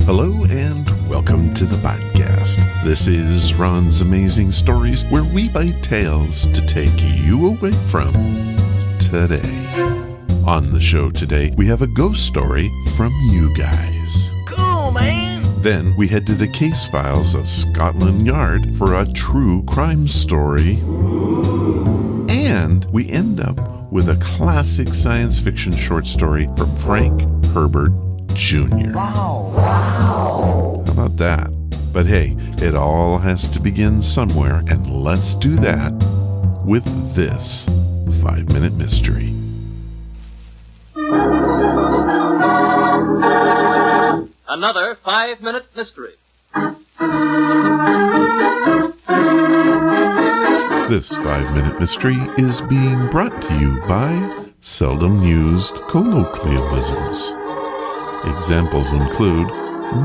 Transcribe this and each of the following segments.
Hello and welcome to the podcast. This is Ron's Amazing Stories, where we bite tales to take you away from today. On the show today, we have a ghost story from you guys. Cool, man. Then we head to the case files of Scotland Yard for a true crime story. And we end up with a classic science fiction short story from Frank Herbert Jr. Wow. How about that? But hey, it all has to begin somewhere, and let's do that with this 5-minute mystery. Another 5-minute mystery. This 5-minute mystery is being brought to you by seldom used colloquialisms. Examples include,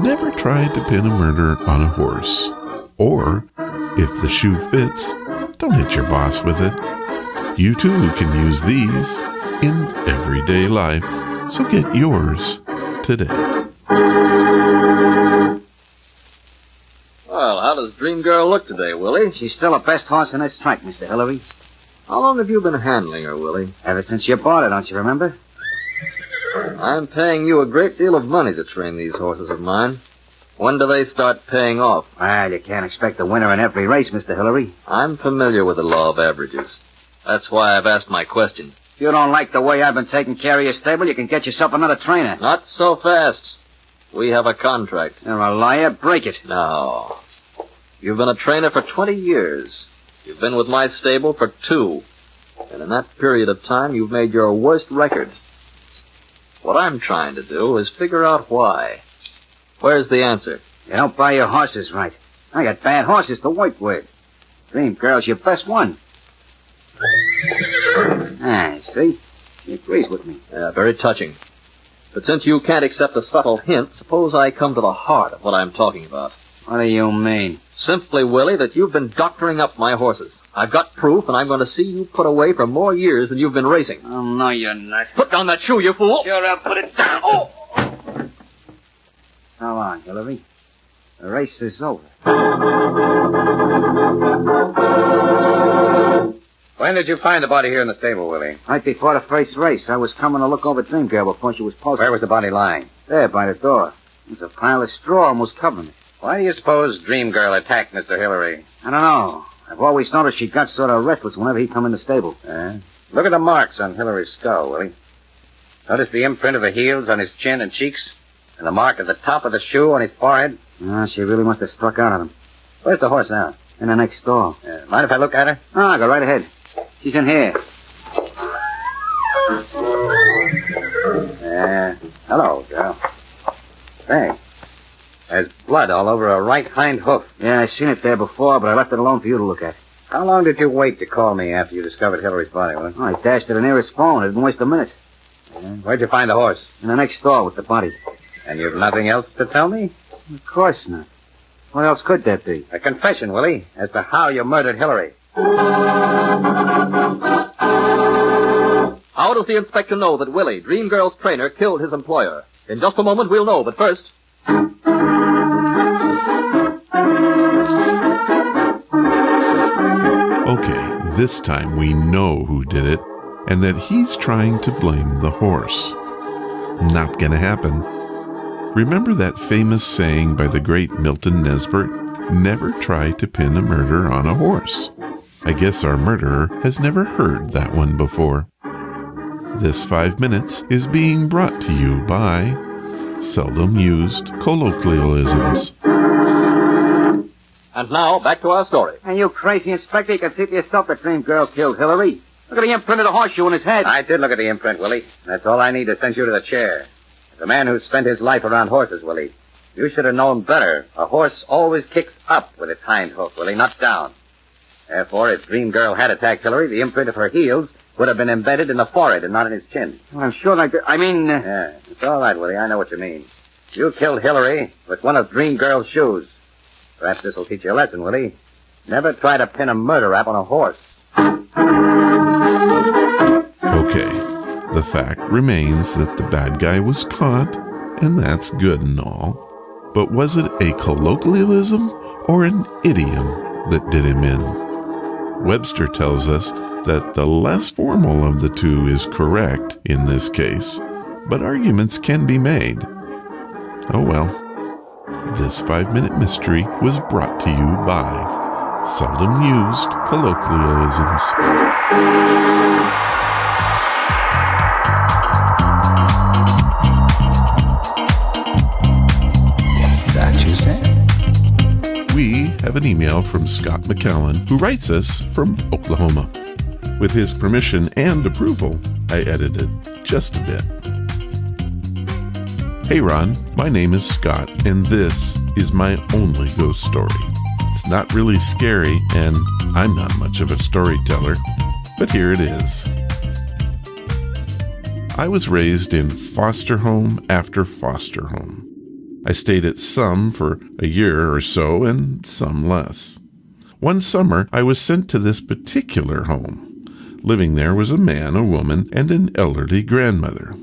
never tried to pin a murder on a horse, or, if the shoe fits, don't hit your boss with it. You too can use these in everyday life, so get yours today. Well, how does Dream Girl look today, Willie? She's still the best horse in this track, Mr. Hillary. How long have you been handling her, Willie? Ever since you bought her, don't you remember? I'm paying you a great deal of money to train these horses of mine. When do they start paying off? Well, you can't expect a winner in every race, Mr. Hillary. I'm familiar with the law of averages. That's why I've asked my question. If you don't like the way I've been taking care of your stable, you can get yourself another trainer. Not so fast. We have a contract. You're a liar. Break it. No. You've been a trainer for 20 years. You've been with my stable for 2. And in that period of time, you've made your worst record. What I'm trying to do is figure out why. Where's the answer? You don't buy your horses right. I got bad horses to work with. Dream Girl's your best one. See? She agrees with me. Yeah, very touching. But since you can't accept a subtle hint, suppose I come to the heart of what I'm talking about. What do you mean? Simply, Willie, that you've been doctoring up my horses. I've got proof, and I'm going to see you put away for more years than you've been racing. Oh, no, you're not. Put down that shoe, you fool! Sure, I'll put it down. Oh! So long, Hillary. The race is over. When did you find the body here in the stable, Willie? Right before the first race, I was coming to look over Dream Girl before she was posted. Where was the body lying? There, by the door. There's a pile of straw almost covering it. Why do you suppose Dream Girl attacked Mr. Hillary? I don't know. I've always noticed she got sort of restless whenever he come in the stable. Look at the marks on Hillary's skull, Willie. Notice the imprint of the heels on his chin and cheeks, and the mark at the top of the shoe on his forehead. She really must have struck out on him. Where's the horse now? In the next stall. Mind if I look at her? Oh, go right ahead. She's in here. Hello, girl. Hey, there's blood all over her right hind hoof. Yeah, I seen it there before, but I left it alone for you to look at. How long did you wait to call me after you discovered Hillary's body, Willie? I dashed to the nearest phone. It didn't waste a minute. Where'd you find the horse? In the next stall with the body. And you've nothing else to tell me? Of course not. What else could that be? A confession, Willie, as to how you murdered Hillary. How does the inspector know that Willie, Dream Girl's trainer, killed his employer? In just a moment, we'll know, but first... Okay, this time we know who did it, and that he's trying to blame the horse. Not gonna happen. Remember that famous saying by the great Milton Nesbert, never try to pin a murder on a horse. I guess our murderer has never heard that one before. This 5 minutes is being brought to you by seldom used colloquialisms. And now, back to our story. And you crazy inspector, you can see for yourself that Dream Girl killed Hillary. Look at the imprint of the horseshoe in his head. I did look at the imprint, Willie. That's all I need to send you to the chair. As a man who's spent his life around horses, Willie, you should have known better. A horse always kicks up with its hind hoof, Willie, not down. Therefore, if Dream Girl had attacked Hillary, the imprint of her heels would have been embedded in the forehead and not in his chin. Well, I'm sure I mean... Yeah, it's all right, Willie. I know what you mean. You killed Hillary with one of Dream Girl's shoes. Perhaps this will teach you a lesson, Willie. Never try to pin a murder rap on a horse. Okay, the fact remains that the bad guy was caught, and that's good and all. But was it a colloquialism or an idiom that did him in? Webster tells us that the less formal of the two is correct in this case, but arguments can be made. Oh well. This 5-minute mystery was brought to you by Seldom Used Colloquialisms. Is that you said? We have an email from Scott McCallan, who writes us from Oklahoma. With his permission and approval, I edited just a bit. Hey Ron, my name is Scott, and this is my only ghost story. It's not really scary, and I'm not much of a storyteller, but here it is. I was raised in foster home after foster home. I stayed at some for a year or so, and some less. One summer, I was sent to this particular home. Living there was a man, a woman, and an elderly grandmother.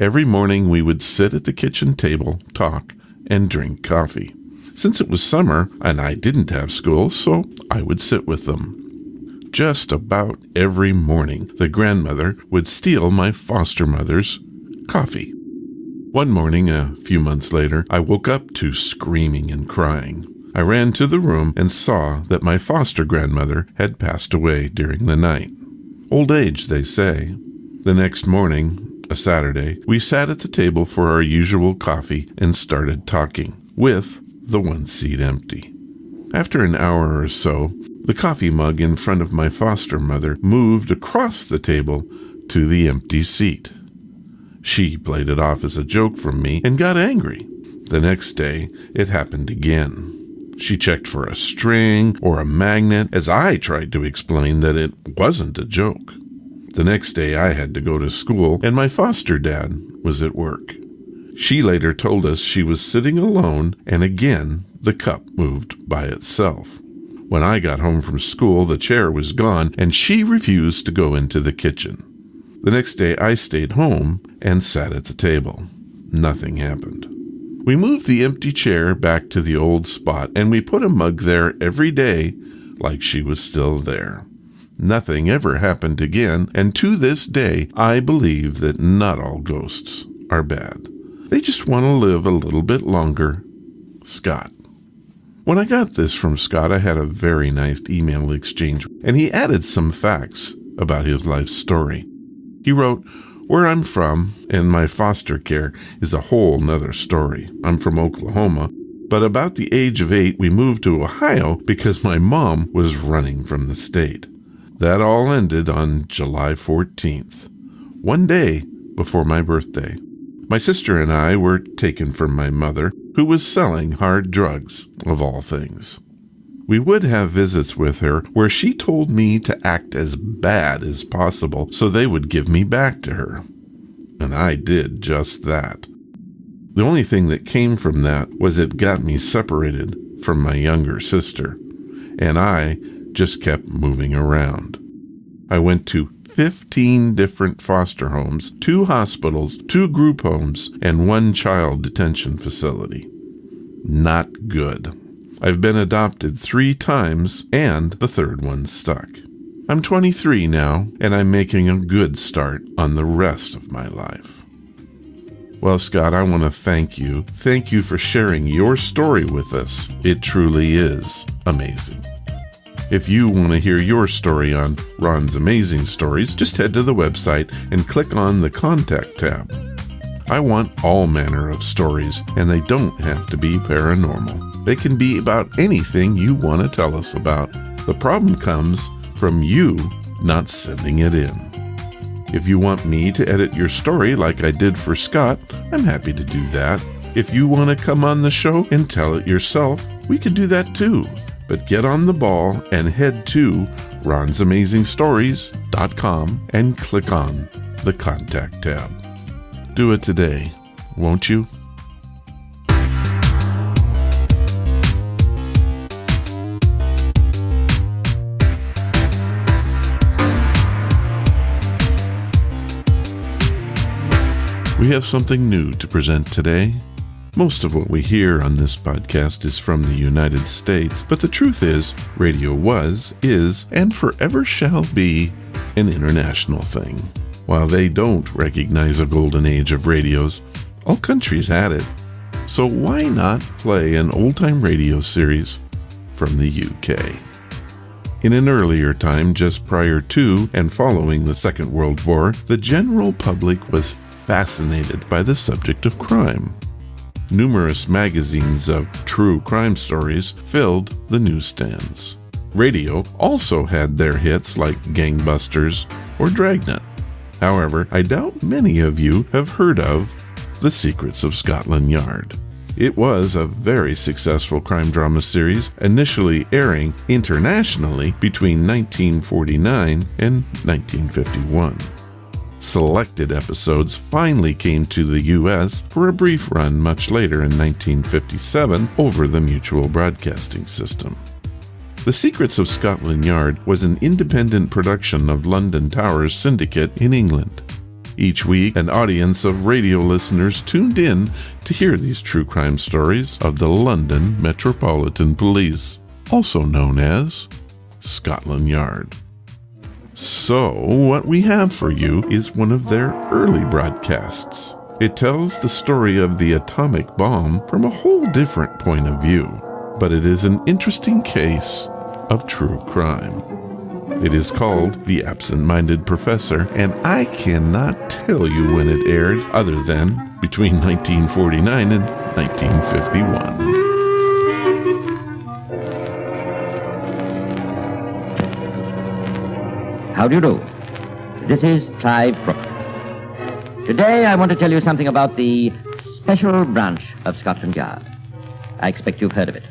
Every morning we would sit at the kitchen table, talk, and drink coffee. Since it was summer and I didn't have school, so I would sit with them. Just about every morning, the grandmother would steal my foster mother's coffee. One morning, a few months later, I woke up to screaming and crying. I ran to the room and saw that my foster grandmother had passed away during the night. Old age, they say. The next morning, a Saturday, we sat at the table for our usual coffee and started talking, with the one seat empty. After an hour or so, the coffee mug in front of my foster mother moved across the table to the empty seat. She played it off as a joke from me and got angry. The next day, it happened again. She checked for a string or a magnet as I tried to explain that it wasn't a joke. The next day, I had to go to school, and my foster dad was at work. She later told us she was sitting alone, and again, the cup moved by itself. When I got home from school, the chair was gone, and she refused to go into the kitchen. The next day, I stayed home and sat at the table. Nothing happened. We moved the empty chair back to the old spot, and we put a mug there every day like she was still there. Nothing ever happened again, and to this day, I believe that not all ghosts are bad. They just want to live a little bit longer. Scott. When I got this from Scott, I had a very nice email exchange, and he added some facts about his life story. He wrote, "Where I'm from and my foster care is a whole nother story. I'm from Oklahoma, but about the age of 8, we moved to Ohio because my mom was running from the state. That all ended on July 14th, one day before my birthday. My sister and I were taken from my mother, who was selling hard drugs, of all things. We would have visits with her where she told me to act as bad as possible so they would give me back to her. And I did just that. The only thing that came from that was it got me separated from my younger sister, and I just kept moving around. I went to 15 different foster homes, 2 hospitals, 2 group homes, and 1 child detention facility. Not good. I've been adopted 3 times, and the 3rd one stuck. I'm 23 now, and I'm making a good start on the rest of my life." Well, Scott, I want to thank you. Thank you for sharing your story with us. It truly is amazing. If you want to hear your story on Ron's Amazing Stories, just head to the website and click on the Contact tab. I want all manner of stories, and they don't have to be paranormal. They can be about anything you want to tell us about. The problem comes from you not sending it in. If you want me to edit your story like I did for Scott, I'm happy to do that. If you want to come on the show and tell it yourself, we could do that too. But get on the ball and head to ronsamazingstories.com and click on the Contact tab. Do it today, won't you? We have something new to present today. Most of what we hear on this podcast is from the United States, but the truth is, radio was, is, and forever shall be an international thing. While they don't recognize a golden age of radios, all countries had it. So why not play an old-time radio series from the UK? In an earlier time, just prior to and following the Second World War, the general public was fascinated by the subject of crime. Numerous magazines of true crime stories filled the newsstands. Radio also had their hits like Gangbusters or Dragnet. However, I doubt many of you have heard of The Secrets of Scotland Yard. It was a very successful crime drama series, initially airing internationally between 1949 and 1951. Selected episodes finally came to the U.S. for a brief run much later in 1957 over the Mutual Broadcasting System. The Secrets of Scotland Yard was an independent production of London Towers Syndicate in England. Each week, an audience of radio listeners tuned in to hear these true crime stories of the London Metropolitan Police, also known as Scotland Yard. So, what we have for you is one of their early broadcasts. It tells the story of the atomic bomb from a whole different point of view, but it is an interesting case of true crime. It is called The Absent-Minded Professor, and I cannot tell you when it aired other than between 1949 and 1951. How do you do? This is Clive Brooke. Today I want to tell you something about the Special Branch of Scotland Yard. I expect you've heard of it.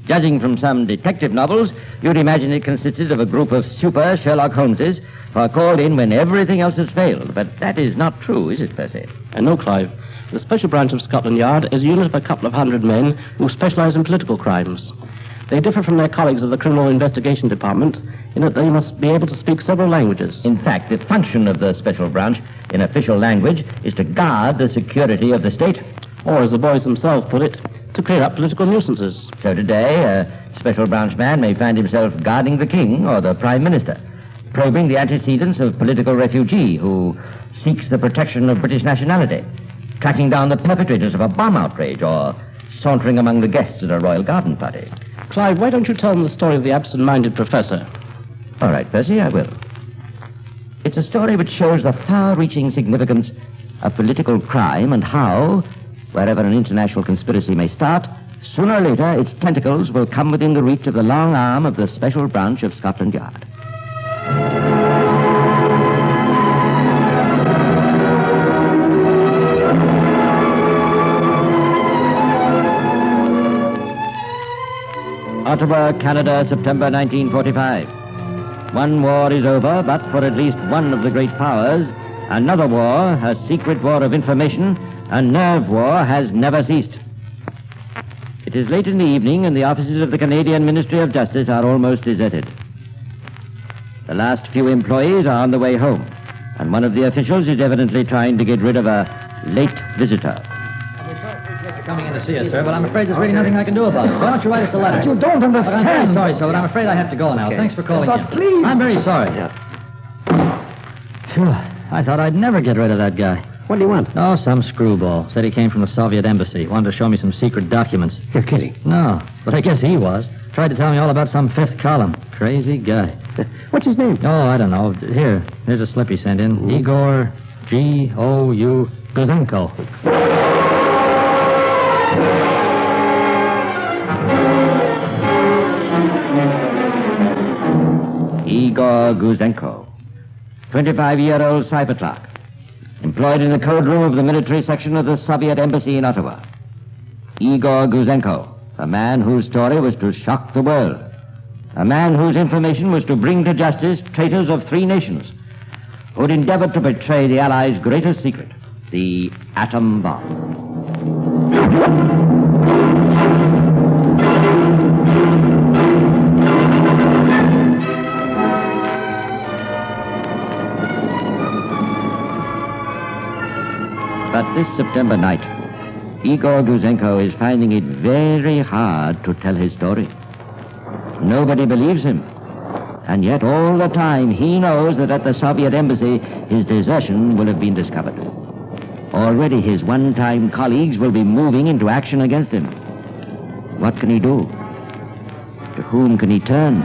Judging from some detective novels, you'd imagine it consisted of a group of super Sherlock Holmeses who are called in when everything else has failed. But that is not true, is it, Percy? No, Clive. The Special Branch of Scotland Yard is a unit of a couple of hundred men who specialize in political crimes. They differ from their colleagues of the Criminal Investigation Department in that they must be able to speak several languages. In fact, the function of the Special Branch in official language is to guard the security of the state. Or, as the boys themselves put it, to clear up political nuisances. So today, a Special Branch man may find himself guarding the King or the Prime Minister, probing the antecedents of political refugee who seeks the protection of British nationality, tracking down the perpetrators of a bomb outrage, or sauntering among the guests at a royal garden party. Clive, why don't you tell them the story of the absent-minded professor? All right, Percy, I will. It's a story which shows the far-reaching significance of political crime and how, wherever an international conspiracy may start, sooner or later its tentacles will come within the reach of the long arm of the Special Branch of Scotland Yard. Ottawa, Canada, September 1945. One war is over, but for at least one of the great powers, another war, a secret war of information, a nerve war, has never ceased. It is late in the evening, and the offices of the Canadian Ministry of Justice are almost deserted. The last few employees are on the way home, and one of the officials is evidently trying to get rid of a late visitor. Coming in to see us, sir, but I'm afraid there's really nothing I can do about it. Why don't you write us a letter? But you don't understand. I'm very sorry, sir, but I'm afraid I have to go now. Okay. Thanks for calling in. But please. I'm very sorry. Phew, I thought I'd never get rid of that guy. What do you want? Oh, some screwball. Said he came from the Soviet embassy. Wanted to show me some secret documents. You're kidding. No, but I guess he was. Tried to tell me all about some fifth column. Crazy guy. What's his name? Oh, I don't know. Here's a slip he sent in. Igor G.O.U. Guzenko. Igor Guzenko, 25-year-old cipher clerk, employed in the code room of the military section of the Soviet embassy in Ottawa. Igor Guzenko, a man whose story was to shock the world, a man whose information was to bring to justice traitors of three nations who had endeavored to betray the Allies' greatest secret, the atom bomb. But this September night, Igor Guzenko is finding it very hard to tell his story. Nobody believes him. And yet all the time he knows that at the Soviet embassy his desertion will have been discovered. Already his one-time colleagues will be moving into action against him. What can he do? To whom can he turn?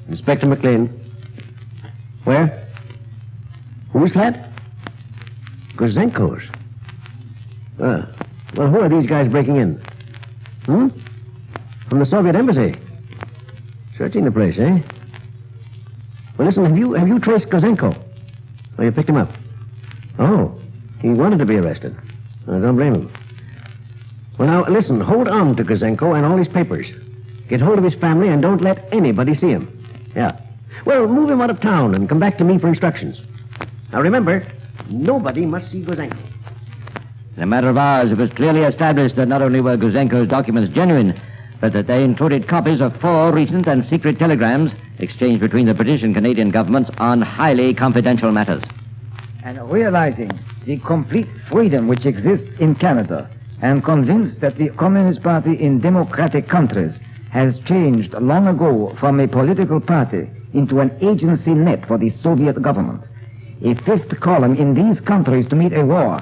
Inspector McLean. Where? Whose flat? Guzenko's. Well, who are these guys breaking in? From the Soviet embassy. Searching the place, eh? Well, listen, have you traced Guzenko? Oh, you picked him up? Oh, he wanted to be arrested. I don't blame him. Well, now, listen, hold on to Guzenko and all his papers. Get hold of his family and don't let anybody see him. Yeah. Well, move him out of town and come back to me for instructions. Now, remember, nobody must see Guzenko. In a matter of hours, it was clearly established that not only were Guzenko's documents genuine, but that they included copies of 4 recent and secret telegrams exchanged between the British and Canadian governments on highly confidential matters. And realizing the complete freedom which exists in Canada, and convinced that the Communist Party in democratic countries has changed long ago from a political party into an agency net for the Soviet government, a 5th column in these countries to meet a war,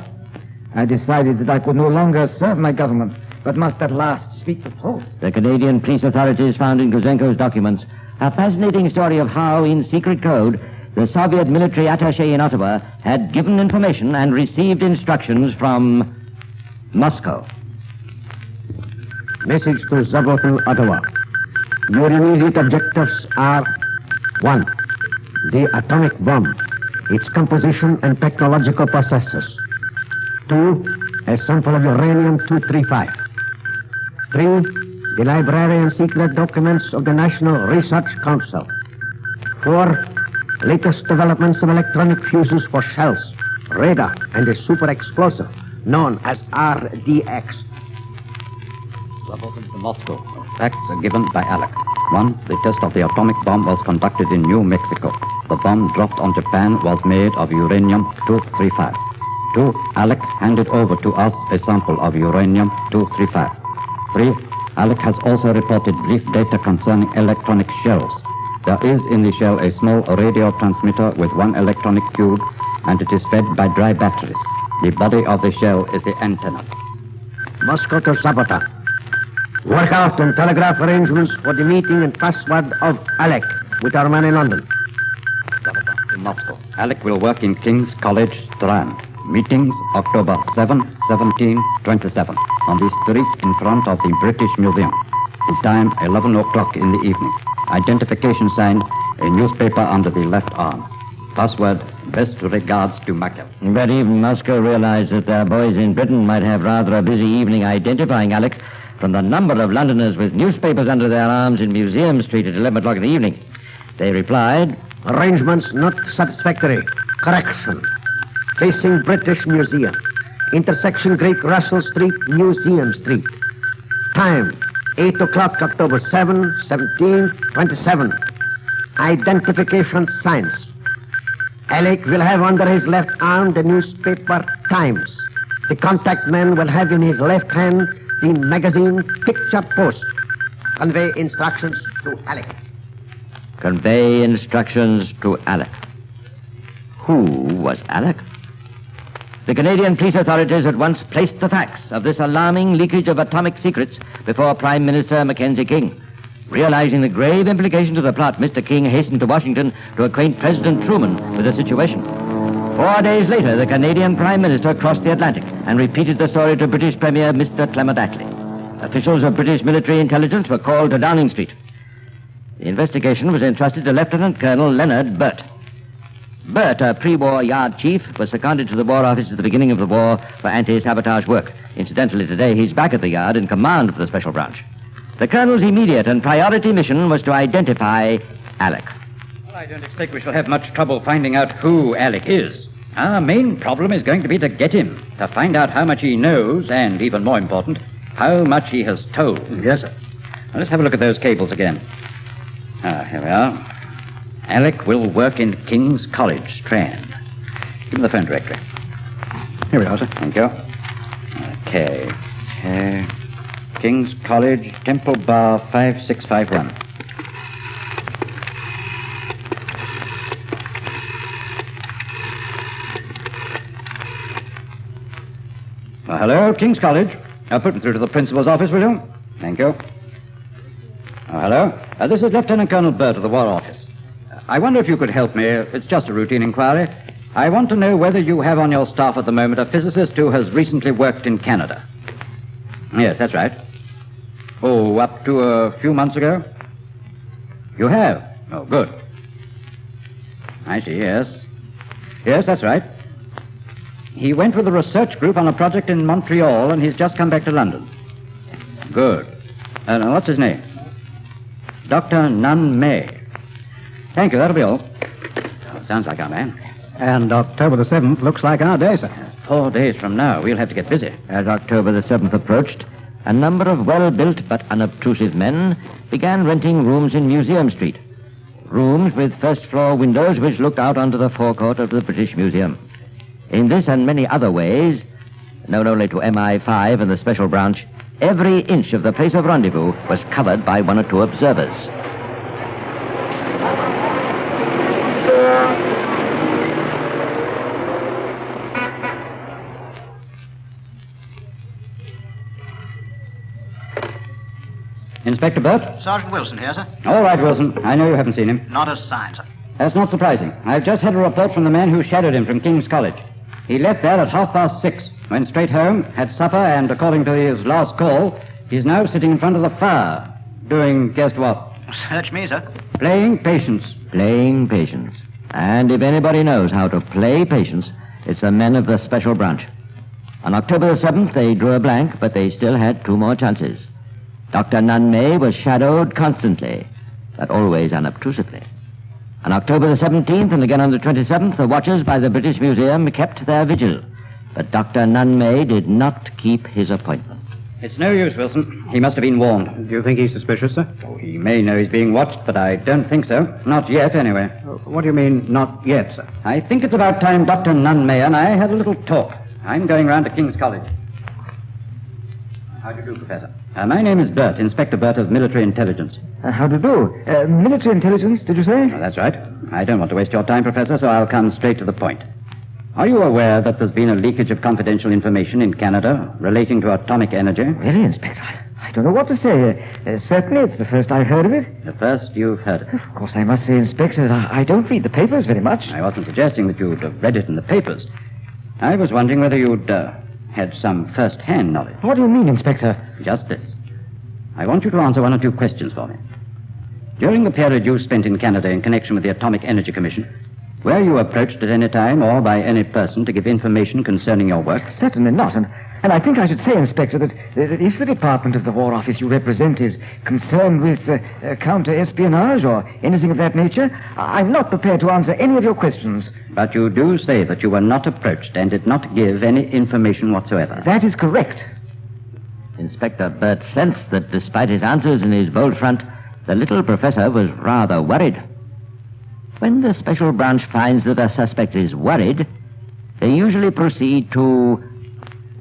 I decided that I could no longer serve my government, but must at last speak the truth. The Canadian police authorities found in Guzenko's documents a fascinating story of how, in secret code, the Soviet military attaché in Ottawa had given information and received instructions from Moscow. Message to Subaltern Ottawa. Your immediate objectives are 1. The atomic bomb, its composition and technological processes. 2. A sample of uranium-235. 3. The library and secret documents of the National Research Council. 4. Latest developments of electronic fuses for shells, radar, and a super explosive known as RDX. Subaltern to Moscow. Facts are given by Alec. 1. The test of the atomic bomb was conducted in New Mexico. The bomb dropped on Japan was made of uranium-235. 2. Alec handed over to us a sample of uranium-235. 3. Alec has also reported brief data concerning electronic shells. There is in the shell a small radio transmitter with 1 electronic cube, and it is fed by dry batteries. The body of the shell is the antenna. Moscow to Sabota. Work out and telegraph arrangements for the meeting and password of Alec with our man in London. Sabota to Moscow. Alec will work in King's College, Strand. Meetings October 7, 17, 27 on the street in front of the British Museum. The time 11 o'clock in the evening. Identification sign, a newspaper under the left arm. Password, best regards to Mackel. But even Moscow realized that their boys in Britain might have rather a busy evening identifying Alec from the number of Londoners with newspapers under their arms in Museum Street at 11 o'clock in the evening. They replied, Arrangements not satisfactory. Correction. Facing British Museum. Intersection Great Russell Street, Museum Street. Time, 8 o'clock, October 7, 17th, 27. Identification signs. Alec will have under his left arm the newspaper Times. The contact man will have in his left hand the magazine Picture Post. Convey instructions to Alec. Convey instructions to Alec. Who was Alec? The Canadian police authorities at once placed the facts of this alarming leakage of atomic secrets before Prime Minister Mackenzie King. Realizing the grave implications of the plot, Mr. King hastened to Washington to acquaint President Truman with the situation. 4 days later, the Canadian Prime Minister crossed the Atlantic and repeated the story to British Premier Mr. Clement Attlee. Officials of British military intelligence were called to Downing Street. The investigation was entrusted to Lieutenant Colonel Leonard Burt. Burt, a pre-war yard chief, was seconded to the War Office at the beginning of the war for anti-sabotage work. Incidentally, today he's back at the yard in command of the Special Branch. The colonel's immediate and priority mission was to identify Alec. Well, I don't expect we shall have much trouble finding out who Alec is. Our main problem is going to be to get him, to find out how much he knows, and, even more important, how much he has told. Yes, sir. Now, let's have a look at those cables again. Here we are. Alec will work in King's College, Strand. Give me the phone directory. Here we are, sir. Thank you. Okay. King's College, Temple Bar 5651. Hello, King's College. Put me through to the principal's office, will you? Thank you. Hello. This is Lieutenant Colonel Burt of the War Office. I wonder if you could help me. It's just a routine inquiry. I want to know whether you have on your staff at the moment a physicist who has recently worked in Canada. Yes, that's right. Oh, up to a few months ago? You have? Oh, good. I see, yes. Yes, that's right. He went with a research group on a project in Montreal, and he's just come back to London. Good. What's his name? Dr. Nun May. Thank you, that'll be all. Sounds like our man. And October the 7th looks like our day, sir. 4 days from now, we'll have to get busy. As October the 7th approached, a number of well-built but unobtrusive men began renting rooms in Museum Street. Rooms with first-floor windows which looked out onto the forecourt of the British Museum. In this and many other ways, known only to MI5 and the Special Branch, every inch of the place of rendezvous was covered by one or two observers. Inspector Burt? Sergeant Wilson here, sir. All right, Wilson. I know you haven't seen him. Not a sign, sir. That's not surprising. I've just had a report from the man who shadowed him from King's College. He left there at 6:30, went straight home, had supper, and according to his last call, he's now sitting in front of the fire, doing guess what? Search me, sir. Playing patience. Playing patience. And if anybody knows how to play patience, it's the men of the Special Branch. On October the 7th, they drew a blank, but they still had 2 more chances. Dr. Nun May was shadowed constantly, but always unobtrusively. On October the 17th and again on the 27th, the watchers by the British Museum kept their vigil. But Dr. Nun May did not keep his appointment. It's no use, Wilson. He must have been warned. Do you think he's suspicious, sir? Oh, he may know he's being watched, but I don't think so. Not yet, anyway. What do you mean, not yet, sir? I think it's about time Dr. Nun May and I had a little talk. I'm going round to King's College. How do you do, Professor? My name is Burt, Inspector Burt of Military Intelligence. How do you do? Military intelligence, did you say? Oh, that's right. I don't want to waste your time, Professor, so I'll come straight to the point. Are you aware that there's been a leakage of confidential information in Canada relating to atomic energy? Really, Inspector? I don't know what to say. Certainly, it's the first I've heard of it. The first you've heard of it? Of course, I must say, Inspector, I don't read the papers very much. I wasn't suggesting that you'd have read it in the papers. I was wondering whether you'd had some first-hand knowledge. What do you mean, Inspector? Just this. I want you to answer 1 or 2 questions for me. During the period you spent in Canada in connection with the Atomic Energy Commission, were you approached at any time or by any person to give information concerning your work? Certainly not, and I think I should say, Inspector, that if the Department of the War Office you represent is concerned with counter-espionage or anything of that nature, I'm not prepared to answer any of your questions. But you do say that you were not approached and did not give any information whatsoever. That is correct. Inspector Burt sensed that despite his answers and his bold front, the little professor was rather worried. When the Special Branch finds that a suspect is worried, they usually proceed to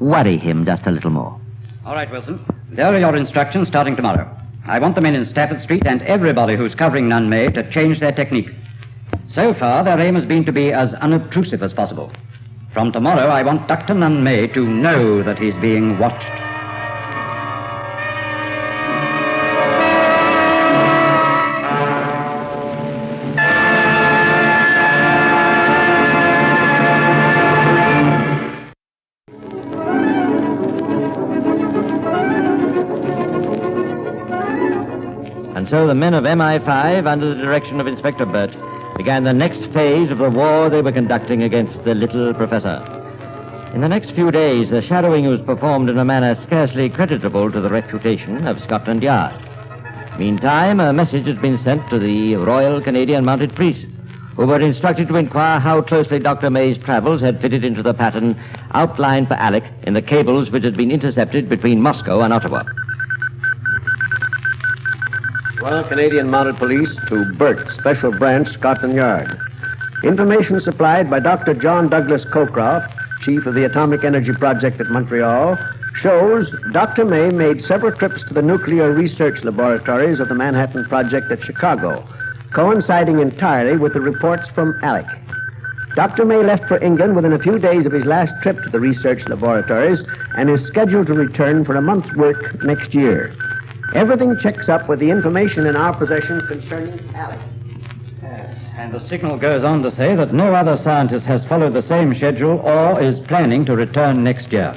worry him just a little more. All right, Wilson. There are your instructions starting tomorrow. I want the men in Stafford Street and everybody who's covering Nun May to change their technique. So far, their aim has been to be as unobtrusive as possible. From tomorrow, I want Dr. Nun May to know that he's being watched. And so the men of MI5, under the direction of Inspector Burt, began the next phase of the war they were conducting against the little professor. In the next few days, the shadowing was performed in a manner scarcely creditable to the reputation of Scotland Yard. Meantime, a message had been sent to the Royal Canadian Mounted Police, who were instructed to inquire how closely Dr. May's travels had fitted into the pattern outlined for Alec in the cables which had been intercepted between Moscow and Ottawa. Royal Canadian Mounted Police to Burt, Special Branch, Scotland Yard. Information supplied by Dr. John Douglas Cockcroft, Chief of the Atomic Energy Project at Montreal, shows Dr. May made several trips to the nuclear research laboratories of the Manhattan Project at Chicago, coinciding entirely with the reports from Alec. Dr. May left for England within a few days of his last trip to the research laboratories and is scheduled to return for a month's work next year. Everything checks up with the information in our possession concerning Alec. And the signal goes on to say that no other scientist has followed the same schedule or is planning to return next year.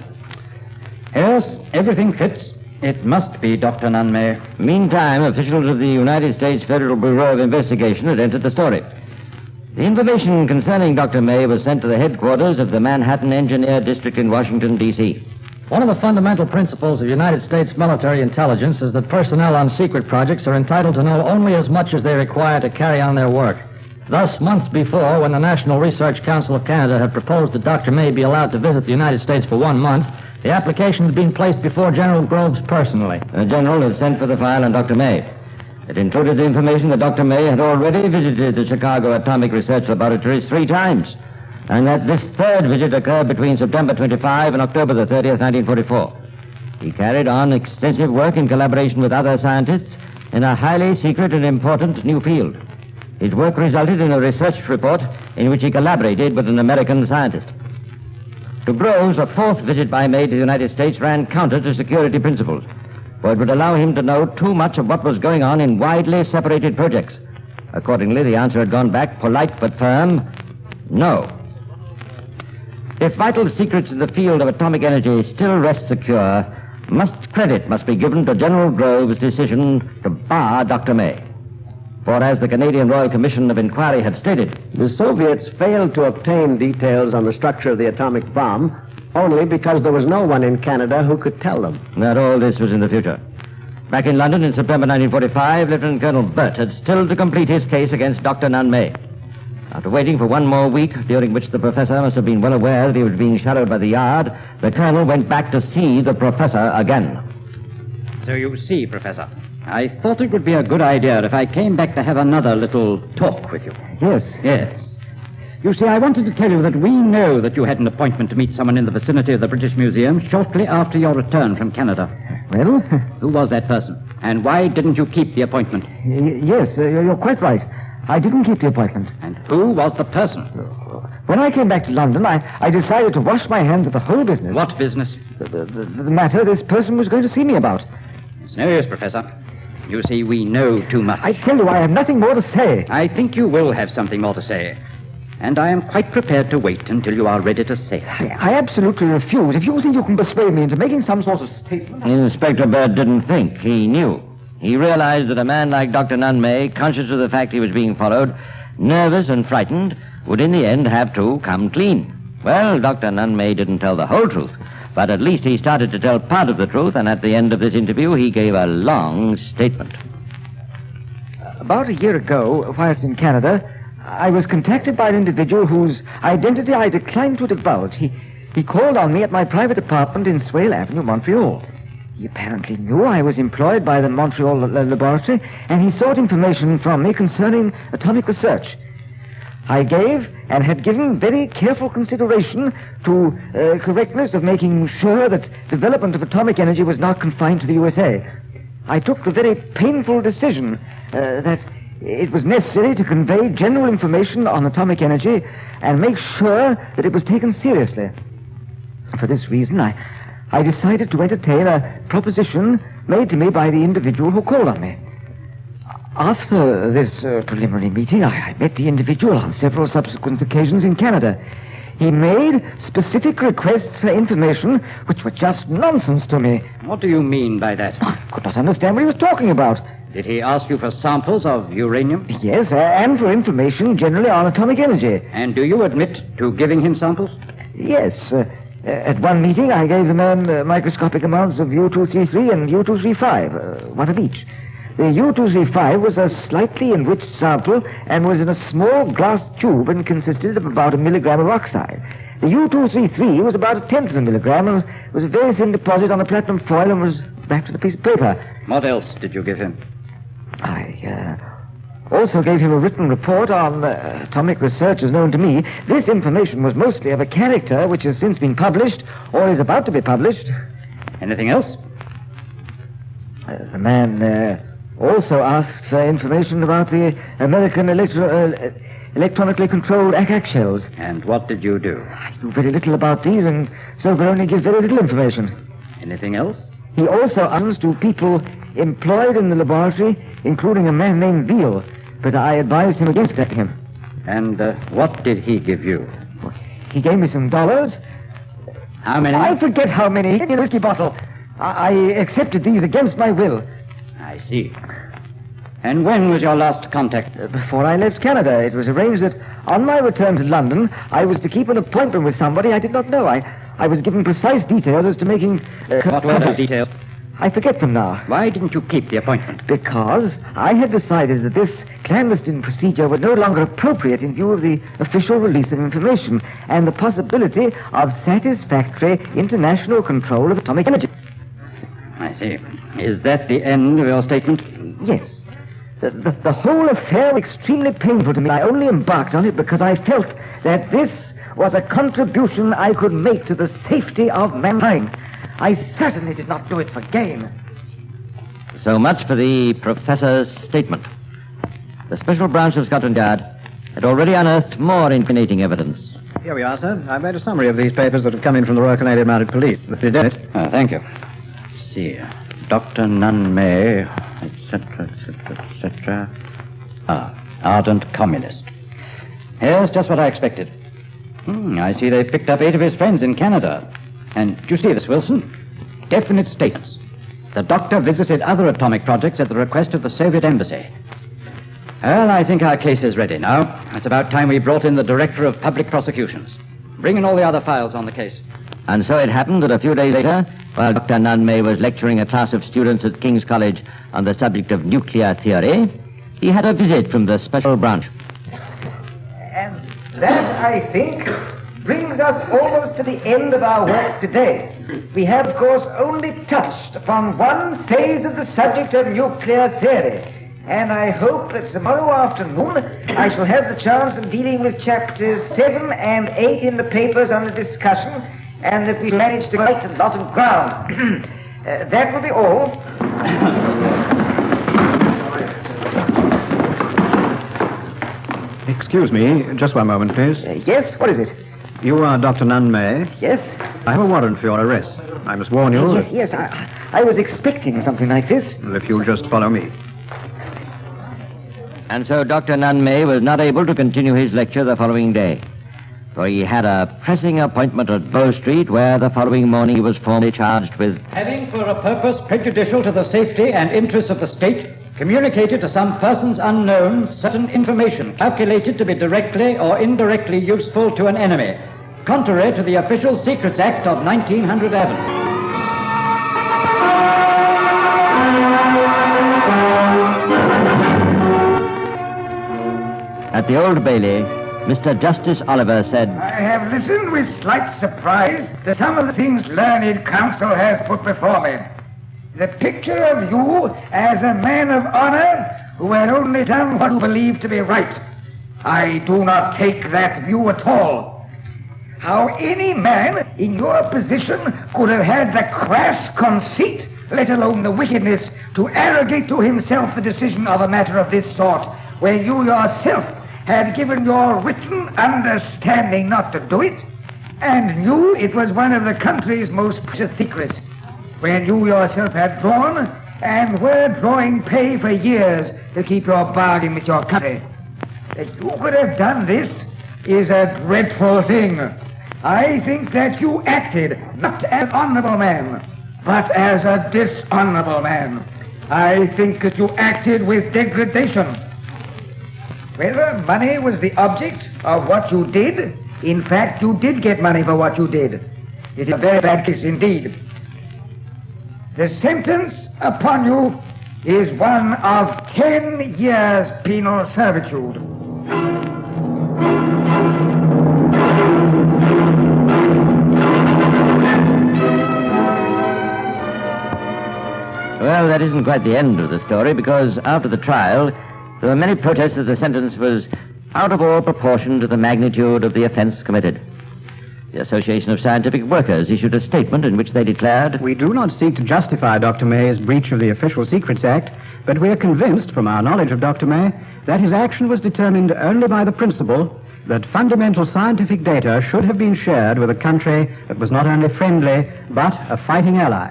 Yes, everything fits. It must be Dr. Nunn-May. Meantime, officials of the United States Federal Bureau of Investigation had entered the story. The information concerning Dr. May was sent to the headquarters of the Manhattan Engineer District in Washington, D.C. One of the fundamental principles of United States military intelligence is that personnel on secret projects are entitled to know only as much as they require to carry on their work. Thus, months before, when the National Research Council of Canada had proposed that Dr. May be allowed to visit the United States for 1 month, the application had been placed before General Groves personally. The general had sent for the file on Dr. May. It included the information that Dr. May had already visited the Chicago Atomic Research Laboratories 3 times, and that this third visit occurred between September 25 and October the 30th, 1944. He carried on extensive work in collaboration with other scientists in a highly secret and important new field. His work resulted in a research report in which he collaborated with an American scientist. To Groves, a 4th visit by May to the United States ran counter to security principles, for it would allow him to know too much of what was going on in widely separated projects. Accordingly, the answer had gone back, polite but firm, no. If vital secrets in the field of atomic energy still rest secure, credit must be given to General Groves' decision to bar Dr. May. For as the Canadian Royal Commission of Inquiry had stated, the Soviets failed to obtain details on the structure of the atomic bomb only because there was no one in Canada who could tell them. That all this was in the future. Back in London in September 1945, Lieutenant Colonel Burt had still to complete his case against Dr. Nunn-May. After waiting for 1 more week, during which the professor must have been well aware that he was being shadowed by the Yard, the colonel went back to see the professor again. So you see, Professor, I thought it would be a good idea if I came back to have another little talk with you. Yes. Yes. You see, I wanted to tell you that we know that you had an appointment to meet someone in the vicinity of the British Museum shortly after your return from Canada. Well? Who was that person? And why didn't you keep the appointment? Yes, you're quite right. I didn't keep the appointment. And who was the person? When I came back to London, I decided to wash my hands of the whole business. What business? The matter this person was going to see me about. It's no use, Professor. You see, we know too much. I tell you, I have nothing more to say. I think you will have something more to say. And I am quite prepared to wait until you are ready to say it. I absolutely refuse. If you think you can persuade me into making some sort of statement... Inspector Burt didn't think. He knew. He realized that a man like Dr. Nunn-May, conscious of the fact he was being followed, nervous and frightened, would in the end have to come clean. Well, Dr. Nunn-May didn't tell the whole truth, but at least he started to tell part of the truth, and at the end of this interview, he gave a long statement. About a year ago, whilst in Canada, I was contacted by an individual whose identity I declined to divulge. He called on me at my private apartment in Swale Avenue, Montreal. He apparently knew I was employed by the Montreal laboratory, and he sought information from me concerning atomic research. I gave and had given very careful consideration to correctness of making sure that development of atomic energy was not confined to the USA. I took the very painful decision that it was necessary to convey general information on atomic energy and make sure that it was taken seriously. For this reason, I decided to entertain a proposition made to me by the individual who called on me. After this preliminary meeting, I met the individual on several subsequent occasions in Canada. He made specific requests for information which were just nonsense to me. What do you mean by that? I could not understand what he was talking about. Did he ask you for samples of uranium? Yes, and for information generally on atomic energy. And do you admit to giving him samples? Yes. At one meeting, I gave the man microscopic amounts of U-233 and U-235, one of each. The U-235 was a slightly enriched sample and was in a small glass tube and consisted of about 1 milligram of oxide. The U-233 was about 1/10 of a milligram and was a very thin deposit on a platinum foil and was wrapped in a piece of paper. What else did you give him? I also gave him a written report on atomic research as known to me. This information was mostly of a character which has since been published or is about to be published. Anything else? The man also asked for information about the American electronically controlled ack shells. And what did you do? I knew very little about these and so could only give very little information. Anything else? He also answers to people employed in the laboratory, including a man named Veal, but I advised him against attacking him. And what did he give you? He gave me some dollars. How many? I forget how many. He gave me a whiskey bottle. I accepted these against my will. I see. And when was your last contact? Before I left Canada. It was arranged that on my return to London, I was to keep an appointment with somebody I did not know. I was given precise details as to making... what were those details? I forget them now. Why didn't you keep the appointment? Because I had decided that this clandestine procedure was no longer appropriate in view of the official release of information and the possibility of satisfactory international control of atomic energy. I see. Is that the end of your statement? Yes. The whole affair was extremely painful to me. I only embarked on it because I felt that this was a contribution I could make to the safety of mankind. I certainly did not do it for gain. So much for the professor's statement. The Special Branch of Scotland Yard had already unearthed more incriminating evidence. Here we are, sir. I've made a summary of these papers that have come in from the Royal Canadian Mounted Police. If you did it. Thank you. Let's see. Dr. Nunn May, etc., etc., etc. Ardent communist. Here's just what I expected. I see they picked up 8 of his friends in Canada. And do you see this, Wilson? Definite statements. The doctor visited other atomic projects at the request of the Soviet embassy. Well, I think our case is ready now. It's about time we brought in the director of public prosecutions. Bring in all the other files on the case. And so it happened that a few days later, while Dr. Nunn May was lecturing a class of students at King's College on the subject of nuclear theory, he had a visit from the Special Branch. And that, I think, brings us almost to the end of our work today. We have, of course, only touched upon one phase of the subject of nuclear theory. And I hope that tomorrow afternoon I shall have the chance of dealing with chapters 7 and 8 in the papers under discussion, and that we manage to write a lot of ground. That will be all. Excuse me, just one moment, please. Yes, what is it? You are Dr. Nunn May? Yes. I have a warrant for your arrest. I must warn you... Yes, I was expecting something like this. Well, if you'll just follow me. And so Dr. Nunn May was not able to continue his lecture the following day, for he had a pressing appointment at Bow Street, where the following morning he was formally charged with having for a purpose prejudicial to the safety and interests of the state communicated to some persons unknown certain information calculated to be directly or indirectly useful to an enemy, contrary to the Official Secrets Act of 1911. At the Old Bailey, Mr. Justice Oliver said, I have listened with slight surprise to some of the things learned counsel has put before me. The picture of you as a man of honor who had only done what you believed to be right. I do not take that view at all. How any man in your position could have had the crass conceit, let alone the wickedness, to arrogate to himself the decision of a matter of this sort, where you yourself had given your written understanding not to do it, and knew it was one of the country's most precious secrets, when you yourself had drawn and were drawing pay for years to keep your bargain with your country. That you could have done this is a dreadful thing. I think that you acted not as an honorable man, but as a dishonorable man. I think that you acted with degradation. Whether money was the object of what you did, in fact, you did get money for what you did. It is a very bad case indeed. The sentence upon you is one of 10 years penal servitude. Well, that isn't quite the end of the story, because after the trial, there were many protests that the sentence was out of all proportion to the magnitude of the offense committed. The Association of Scientific Workers issued a statement in which they declared, "We do not seek to justify Dr. May's breach of the Official Secrets Act, but we are convinced from our knowledge of Dr. May that his action was determined only by the principle that fundamental scientific data should have been shared with a country that was not only friendly, but a fighting ally.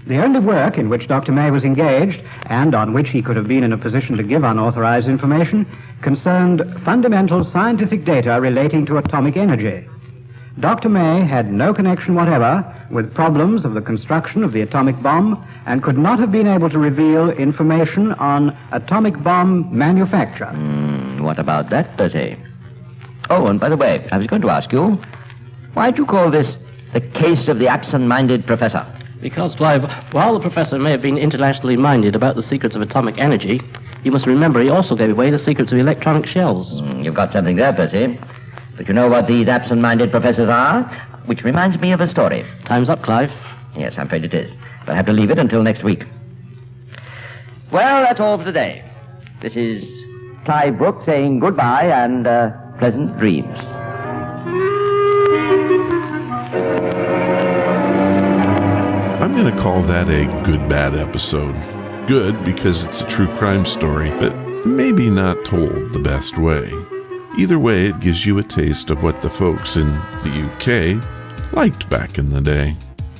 The only work in which Dr. May was engaged, and on which he could have been in a position to give unauthorized information, concerned fundamental scientific data relating to atomic energy. Dr. May had no connection whatever with problems of the construction of the atomic bomb and could not have been able to reveal information on atomic bomb manufacture." What about that, Bertie? Oh, and by the way, I was going to ask you, why do you call this the case of the absent-minded professor? Because, Clive, while the professor may have been internationally minded about the secrets of atomic energy, you must remember he also gave away the secrets of electronic shells. You've got something there, Percy. But you know what these absent-minded professors are? Which reminds me of a story. Time's up, Clive. Yes, I'm afraid it is. But I have to leave it until next week. Well, that's all for today. This is Clive Brooke saying goodbye and pleasant dreams. I'm going to call that a good-bad episode. Good because it's a true crime story, but maybe not told the best way. Either way, it gives you a taste of what the folks in the UK liked back in the day.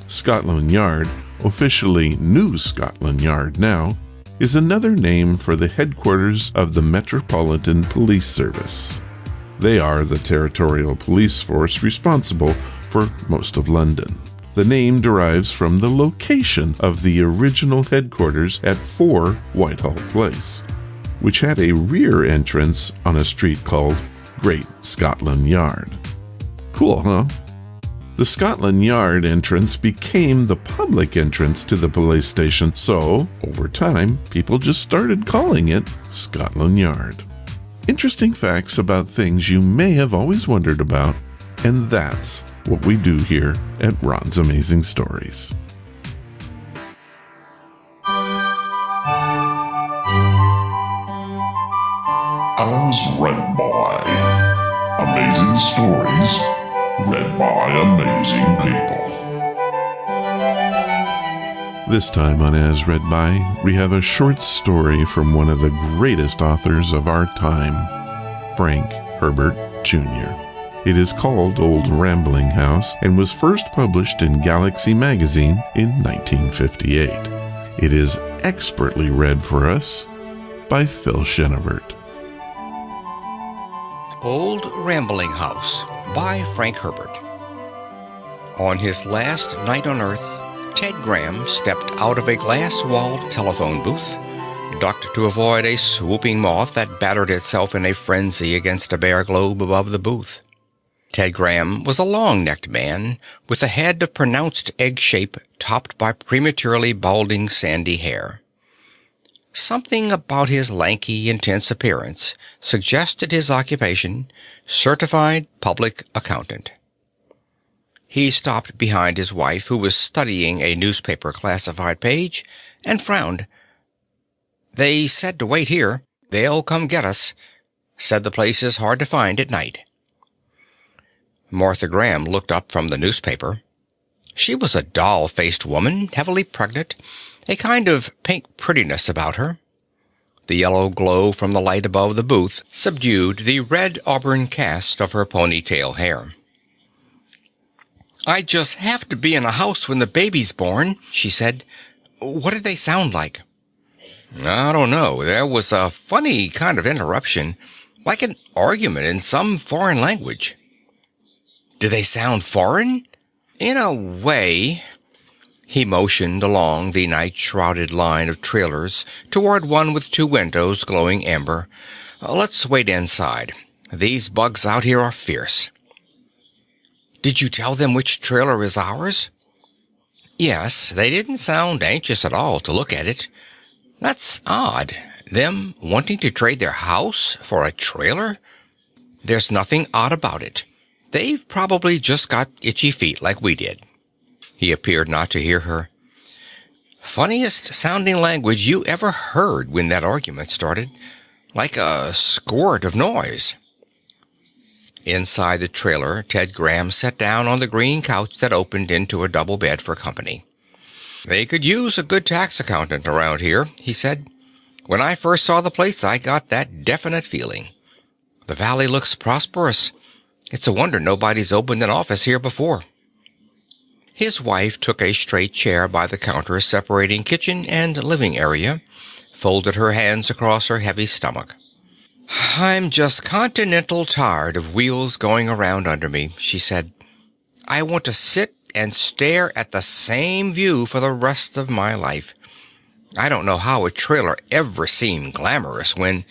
Scotland Yard, officially New Scotland Yard now, is another name for the headquarters of the Metropolitan Police Service. They are the territorial police force responsible for most of London. The name derives from the location of the original headquarters at 4 Whitehall Place, which had a rear entrance on a street called Great Scotland Yard. Cool, huh? The Scotland Yard entrance became the public entrance to the police station, so, over time, people just started calling it Scotland Yard. Interesting facts about things you may have always wondered about, and that's what we do here at Ron's Amazing Stories. As read by Amazing Stories, read by amazing people. This time on As Read By, we have a short story from one of the greatest authors of our time, Frank Herbert, Jr. It is called Old Rambling House and was first published in Galaxy magazine in 1958. It is expertly read for us by Phil Shenevert. Old Rambling House by Frank Herbert. On his last night on Earth, Ted Graham stepped out of a glass-walled telephone booth, ducked to avoid a swooping moth that battered itself in a frenzy against a bare globe above the booth. Ted Graham was a long-necked man with a head of pronounced egg shape topped by prematurely balding sandy hair. Something about his lanky, intense appearance suggested his occupation, certified public accountant. He stopped behind his wife, who was studying a newspaper classified page, and frowned. "They said to wait here. They'll come get us. Said the place is hard to find at night." Martha Graham looked up from the newspaper. She was a doll-faced woman, heavily pregnant, a kind of pink prettiness about her. The yellow glow from the light above the booth subdued the red auburn cast of her ponytail hair. "I just have to be in a house when the baby's born," she said. "What did they sound like?" "I don't know. There was a funny kind of interruption, like an argument in some foreign language." "Do they sound foreign?" "In a way." He motioned along the night-shrouded line of trailers toward one with 2 windows glowing amber. "Let's wait inside. These bugs out here are fierce." "Did you tell them which trailer is ours?" "Yes. They didn't sound anxious at all to look at it. That's odd. Them wanting to trade their house for a trailer? There's nothing odd about it. They've probably just got itchy feet like we did. He appeared not to hear her. Funniest sounding language you ever heard when that argument started. Like a squirt of noise. Inside the trailer, Ted Graham sat down on the green couch that opened into a double bed for company. They could use a good tax accountant around here, he said. When I first saw the place, I got that definite feeling. The valley looks prosperous. It's a wonder nobody's opened an office here before. His wife took a straight chair by the counter separating kitchen and living area, folded her hands across her heavy stomach. I'm just continental tired of wheels going around under me, she said. I want to sit and stare at the same view for the rest of my life. I don't know how a trailer ever seemed glamorous when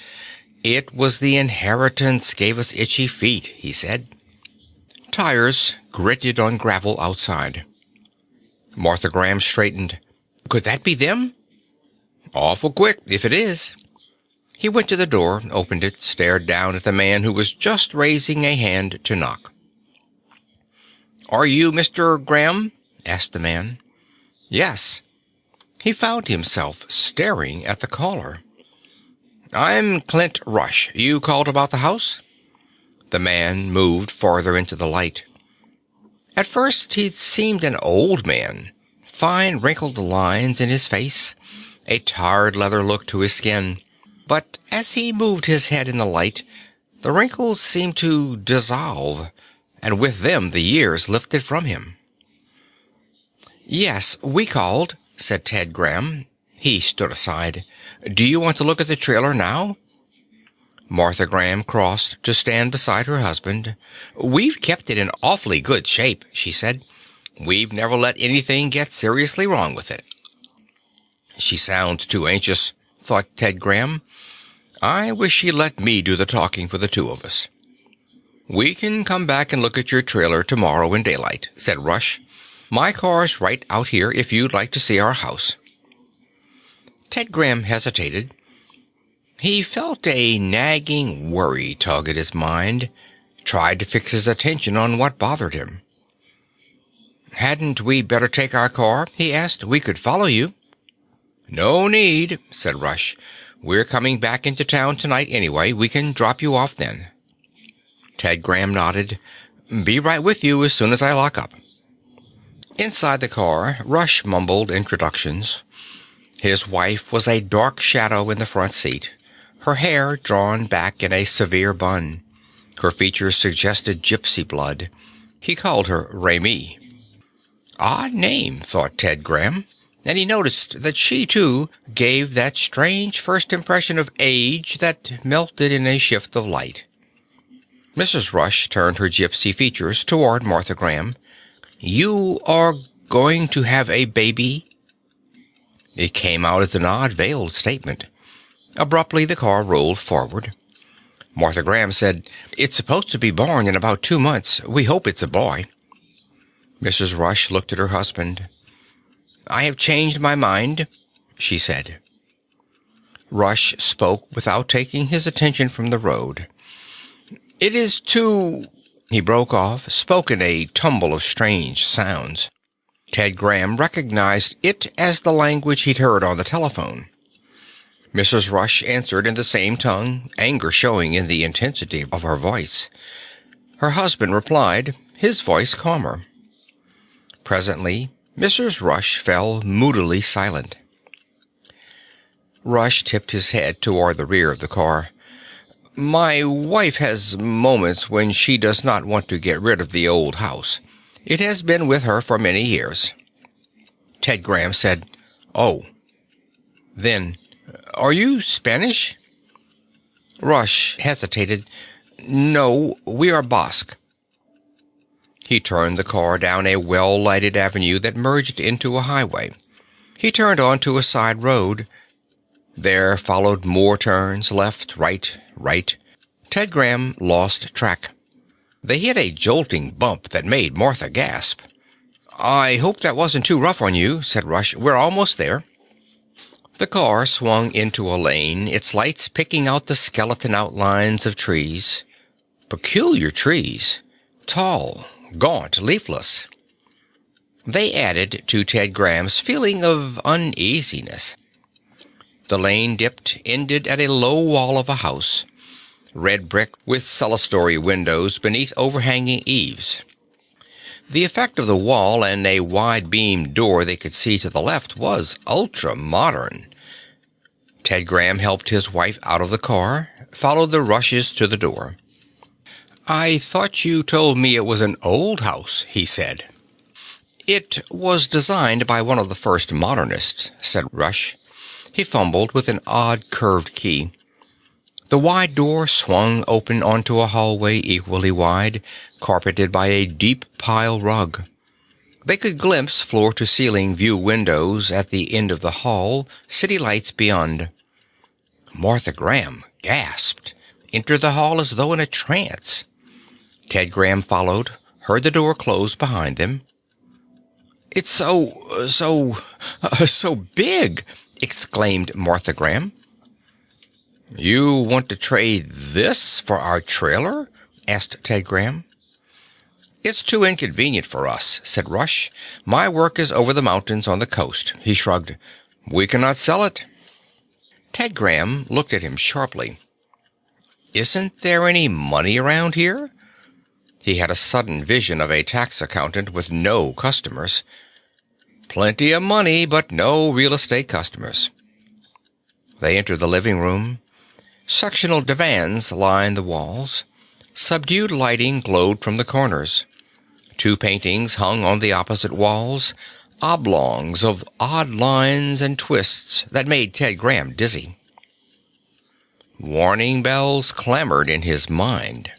it was the inheritance gave us itchy feet, he said. Tires gritted on gravel outside. Martha Graham straightened. Could that be them? Awful quick, if it is. He went to the door, opened it, stared down at the man who was just raising a hand to knock. Are you Mr. Graham? Asked the man. Yes. He found himself staring at the caller. I'm Clint Rush. You called about the house? The man moved farther into the light. At first he seemed an old man, fine wrinkled lines in his face, a tired leather look to his skin. But as he moved his head in the light, the wrinkles seemed to dissolve, and with them the years lifted from him. Yes, we called, said Ted Graham. He stood aside. Do you want to look at the trailer now? Martha Graham crossed to stand beside her husband. We've kept it in awfully good shape, she said. We've never let anything get seriously wrong with it. She sounds too anxious, thought Ted Graham. I wish she'd let me do the talking for the two of us. We can come back and look at your trailer tomorrow in daylight, said Rush. My car's right out here if you'd like to see our house. Ted Graham hesitated. He felt a nagging worry tug at his mind, tried to fix his attention on what bothered him. Hadn't we better take our car? He asked. We could follow you. No need, said Rush. We're coming back into town tonight anyway. We can drop you off then. Ted Graham nodded. Be right with you as soon as I lock up. Inside the car, Rush mumbled introductions. His wife was a dark shadow in the front seat, her hair drawn back in a severe bun. Her features suggested gypsy blood. He called her Raymie. Odd name, thought Ted Graham, and he noticed that she, too, gave that strange first impression of age that melted in a shift of light. Mrs. Rush turned her gypsy features toward Martha Graham. You are going to have a baby? It came out as an odd, veiled statement. Abruptly, the car rolled forward. Martha Graham said, It's supposed to be born in about 2 months. We hope it's a boy. Mrs. Rush looked at her husband. I have changed my mind, she said. Rush spoke without taking his attention from the road. It is too... He broke off, spoke in a tumble of strange sounds. Ted Graham recognized it as the language he'd heard on the telephone. Mrs. Rush answered in the same tongue, anger showing in the intensity of her voice. Her husband replied, his voice calmer. Presently, Mrs. Rush fell moodily silent. Rush tipped his head toward the rear of the car. My wife has moments when she does not want to get rid of the old house. It has been with her for many years. Ted Graham said, Oh. Then, are you Spanish? Rush hesitated. No, we are Basque. He turned the car down a well-lighted avenue that merged into a highway. He turned onto a side road. There followed more turns, left, right. Ted Graham lost track. They hit a jolting bump that made Martha gasp. I hope that wasn't too rough on you, said Rush. We're almost there. The car swung into a lane, its lights picking out the skeleton outlines of trees. Peculiar trees. Tall, gaunt, leafless. They added to Ted Graham's feeling of uneasiness. The lane dipped, ended at a low wall of a house. Red brick with clerestory windows beneath overhanging eaves. The effect of the wall and a wide-beamed door they could see to the left was ultra-modern. Ted Graham helped his wife out of the car, followed the Rushes to the door. "I thought you told me it was an old house," he said. "It was designed by one of the first modernists," said Rush. He fumbled with an odd curved key. The wide door swung open onto a hallway equally wide, carpeted by a deep pile rug. They could glimpse floor-to-ceiling view windows at the end of the hall, city lights beyond. Martha Graham gasped, entered the hall as though in a trance. Ted Graham followed, heard the door close behind them. "It's so big!" exclaimed Martha Graham. "You want to trade this for our trailer?" asked Ted Graham. "It's too inconvenient for us," said Rush. "My work is over the mountains on the coast." He shrugged. "We cannot sell it." Ted Graham looked at him sharply. "Isn't there any money around here?" He had a sudden vision of a tax accountant with no customers. "Plenty of money, but no real estate customers." They entered the living room. Sectional divans lined the walls. Subdued lighting glowed from the corners. 2 paintings hung on the opposite walls, oblongs of odd lines and twists that made Ted Graham dizzy. Warning bells clamored in his mind.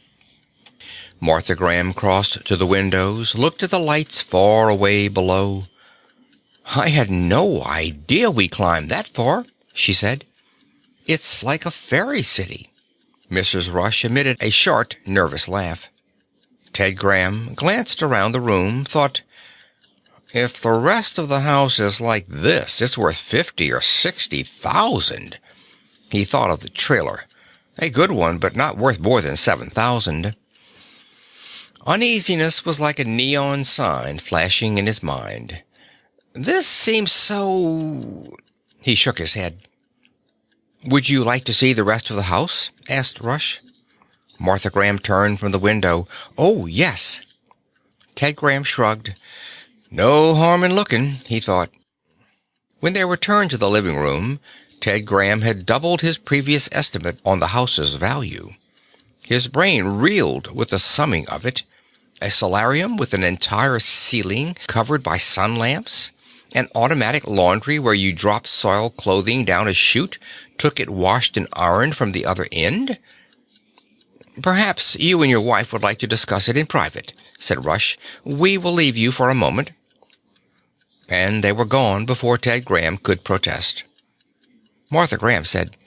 Martha Graham crossed to the windows, looked at the lights far away below. "I had no idea we climbed that far," she said. "It's like a fairy city." Mrs. Rush emitted a short, nervous laugh. Ted Graham glanced around the room, thought, "If the rest of the house is like this, it's worth 50 or 60,000. He thought of the trailer. A good one, but not worth more than 7,000. Uneasiness was like a neon sign flashing in his mind. "This seems so—" He shook his head. "Would you like to see the rest of the house?" asked Rush. Martha Graham turned from the window. "Oh, yes." Ted Graham shrugged. No harm in looking, he thought. When they returned to the living room, Ted Graham had doubled his previous estimate on the house's value. His brain reeled with the summing of it. A solarium with an entire ceiling covered by sun lamps, an automatic laundry where you dropped soiled clothing down a chute, took it washed and ironed from the other end. "Perhaps you and your wife would like to discuss it in private," said Rush. "We will leave you for a moment." And they were gone before Ted Graham could protest. Martha Graham said,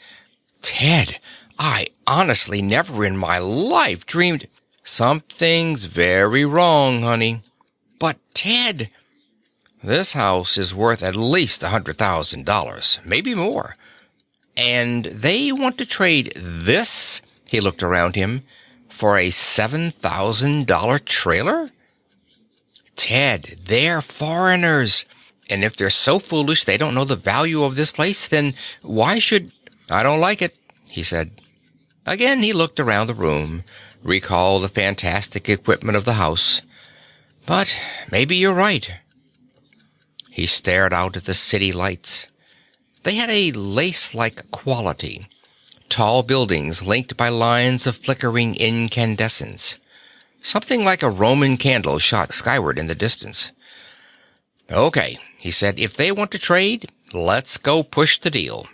"Ted, I honestly never in my life dreamed—" "Something's very wrong, honey." "But, Ted—" "This house is worth at least $100,000, maybe more. And they want to trade this," he looked around him, "for a $7,000 trailer? Ted, they're foreigners. And if they're so foolish they don't know the value of this place, then why should—" "I don't like it," he said. Again he looked around the room, recalled the fantastic equipment of the house. "But maybe you're right." He stared out at the city lights. They had a lace-like quality. Tall buildings linked by lines of flickering incandescence. Something like a Roman candle shot skyward in the distance. "Okay," he said, "if they want to trade, let's go push the deal."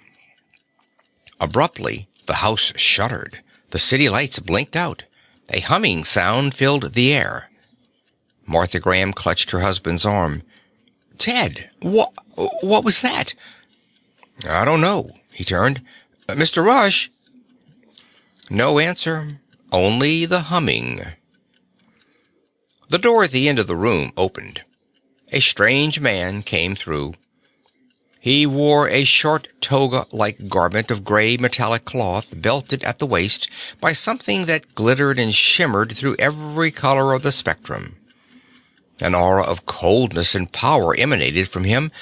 Abruptly, the house shuddered. The city lights blinked out. A humming sound filled the air. Martha Graham clutched her husband's arm. "Ted, what was that?" "I don't know." He turned. "Mr. Rush?" No answer, only the humming. The door at the end of the room opened. A strange man came through. He wore a short toga-like garment of gray metallic cloth belted at the waist by something that glittered and shimmered through every color of the spectrum. An aura of coldness and power emanated from him,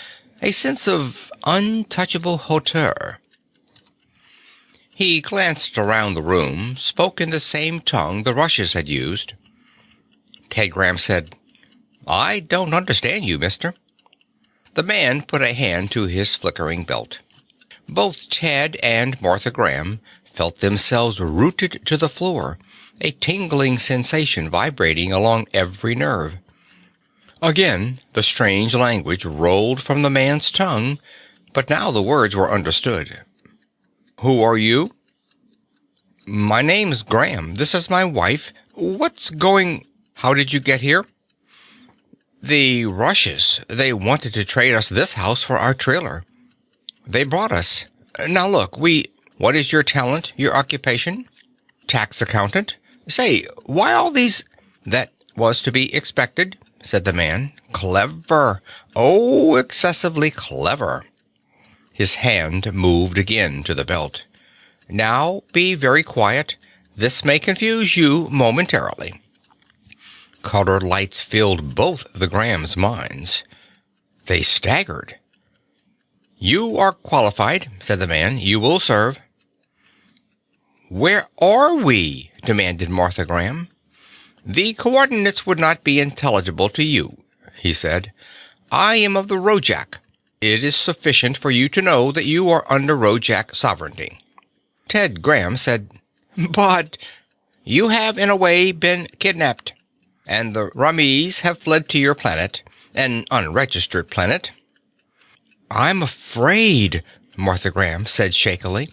a sense of untouchable hauteur. He glanced around the room, spoke in the same tongue the Rushes had used. Ted Graham said, "I don't understand you, mister." The man put a hand to his flickering belt. Both Ted and Martha Graham felt themselves rooted to the floor, a tingling sensation vibrating along every nerve. Again, the strange language rolled from the man's tongue, but now the words were understood. "Who are you?" "My name's Graham. This is my wife. What's going... How did you get here?" "The Rushes. They wanted to trade us this house for our trailer. They brought us. Now look, What is your talent, your occupation?" "Tax accountant." "Say, why all these—" "That was to be expected," said the man. "Clever. Oh, excessively clever." His hand moved again to the belt. "Now be very quiet. This may confuse you momentarily." Colored lights filled both the Grahams' minds. They staggered. "You are qualified," said the man. "You will serve." "Where are we?" demanded Martha Graham. "The coordinates would not be intelligible to you," he said. "I am of the Rojak. It is sufficient for you to know that you are under Rojak sovereignty." Ted Graham said, "But you have in a way been kidnapped, and the Ramis have fled to your planet, an unregistered planet." "I'm afraid," Martha Graham said shakily.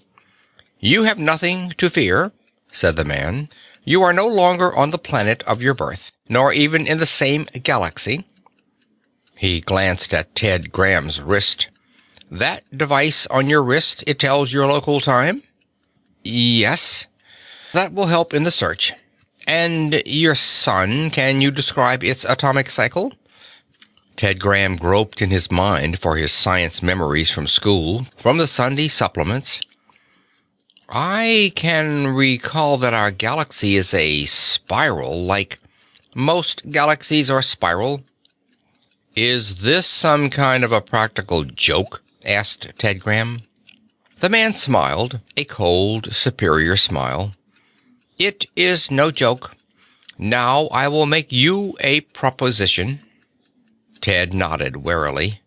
"You have nothing to fear," said the man. "You are no longer on the planet of your birth, nor even in the same galaxy." He glanced at Ted Graham's wrist. "That device on your wrist, it tells your local time?" "Yes." "That will help in the search. And your sun, can you describe its atomic cycle?" Ted Graham groped in his mind for his science memories from school, from the Sunday supplements. "I can recall that our galaxy is a spiral, like most galaxies are spiral." "Is this some kind of a practical joke?" asked Ted Graham. The man smiled, a cold, superior smile. "It is no joke. Now I will make you a proposition." Ted nodded warily.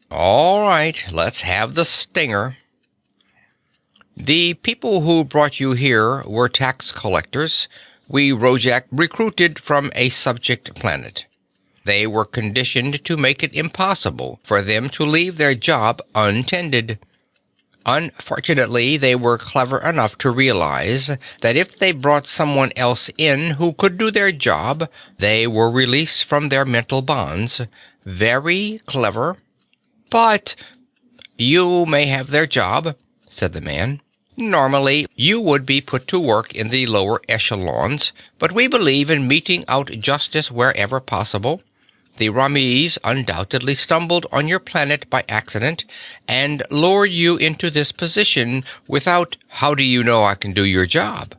"All right, let's have the stinger." "The people who brought you here were tax collectors we Rojak recruited from a subject planet. They were conditioned to make it impossible for them to leave their job untended. Unfortunately, they were clever enough to realize that if they brought someone else in who could do their job, they were released from their mental bonds. Very clever. But you may have their job," said the man. "Normally, you would be put to work in the lower echelons, but we believe in meting out justice wherever possible. The Ramis undoubtedly stumbled on your planet by accident and lured you into this position without, 'How do you know I can do your job?'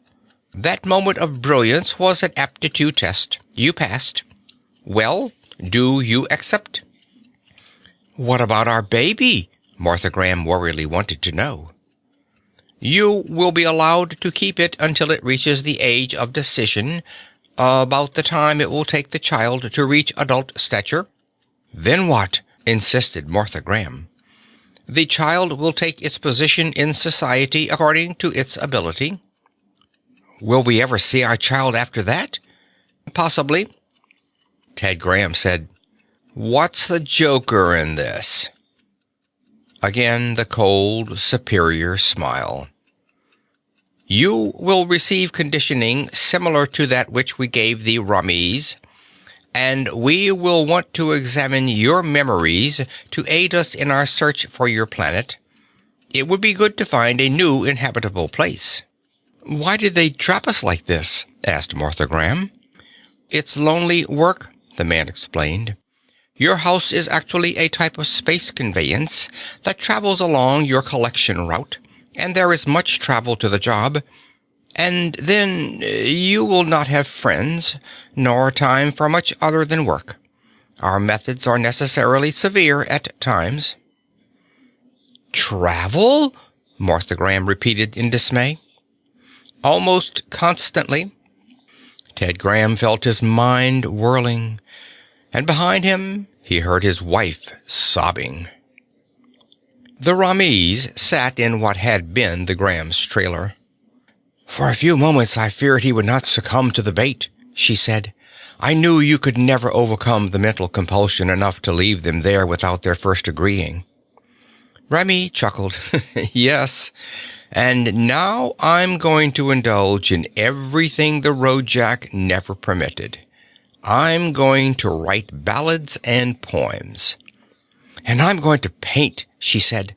That moment of brilliance was an aptitude test. You passed. Well, do you accept?" "What about our baby?" Martha Graham worriedly wanted to know. "You will be allowed to keep it until it reaches the age of decision, about the time it will take the child to reach adult stature." "Then what?" insisted Martha Graham. "The child will take its position in society according to its ability." "Will we ever see our child after that?" "Possibly." Ted Graham said, "What's the joker in this?" Again the cold, superior smile. "You will receive conditioning similar to that which we gave the Ramis, and we will want to examine your memories to aid us in our search for your planet. It would be good to find a new inhabitable place." "Why did they trap us like this?" asked Martha Graham. "It's lonely work," the man explained. Your house is actually a type of space conveyance that travels along your collection route, and there is much travel to the job. And then you will not have friends, nor time for much other than work. Our methods are necessarily severe at times." "Travel?" Martha Graham repeated in dismay. "Almost constantly." Ted Graham felt his mind whirling, and behind him he heard his wife sobbing. The Ramis sat in what had been the Grahams' trailer. "For a few moments I feared he would not succumb to the bait," she said. "I knew you could never overcome the mental compulsion enough to leave them there without their first agreeing." Remy chuckled. "Yes, and now I'm going to indulge in everything the Roadjack never permitted. I'm going to write ballads and poems." "And I'm going to paint," she said.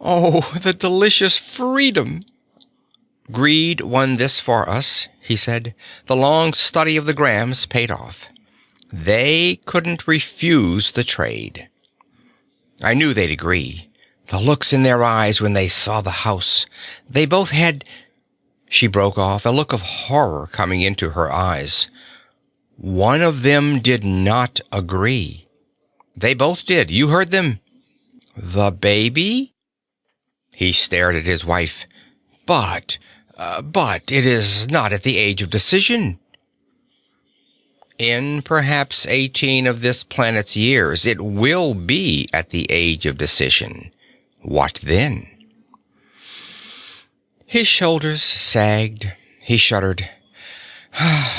"Oh, the delicious freedom!" "Greed won this for us," he said. "The long study of the Grahams paid off. They couldn't refuse the trade. I knew they'd agree. The looks in their eyes when they saw the house. They both had—" She broke off, a look of horror coming into her eyes. "One of them did not agree." "They both did. You heard them." "The baby?" He stared at his wife. But it is not at the age of decision." "In perhaps 18 of this planet's years, it will be at the age of decision. What then?" His shoulders sagged. He shuddered.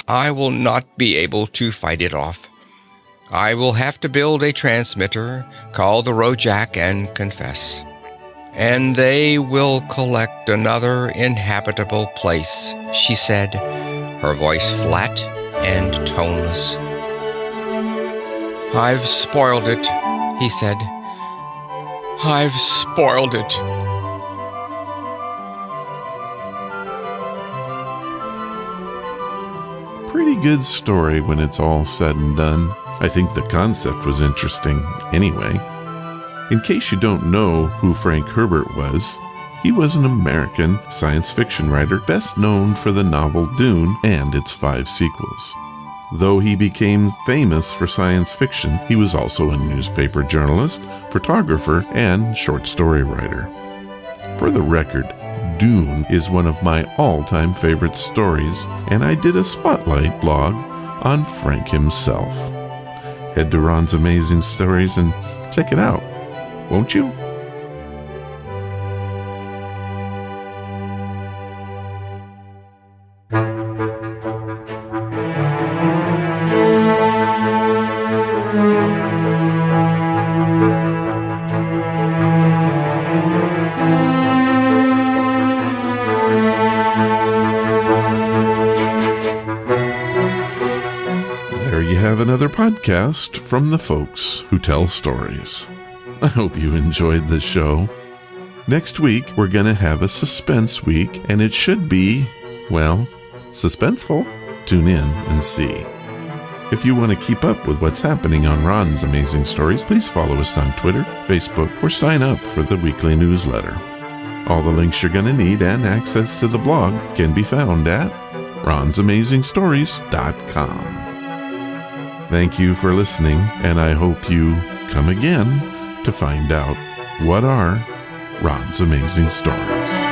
"I will not be able to fight it off. I will have to build a transmitter, call the Roadjack, and confess. And they will collect another inhabitable place," she said, her voice flat and toneless. "I've spoiled it," he said. "I've spoiled it." Pretty good story when it's all said and done. I think the concept was interesting anyway. In case you don't know who Frank Herbert was, he was an American science fiction writer best known for the novel Dune and its 5 sequels. Though he became famous for science fiction, he was also a newspaper journalist, photographer, and short story writer. For the record, Dune is one of my all-time favorite stories, and I did a spotlight blog on Frank himself. Head to Ron's Amazing Stories and check it out, won't you? Another podcast from the folks who tell stories. I hope you enjoyed the show. Next week, we're going to have a suspense week, and it should be, well, suspenseful. Tune in and see. If you want to keep up with what's happening on Ron's Amazing Stories, please follow us on Twitter, Facebook, or sign up for the weekly newsletter. All the links you're going to need and access to the blog can be found at ronsamazingstories.com. Thank you for listening, and I hope you come again to find out what are Ron's Amazing Stories.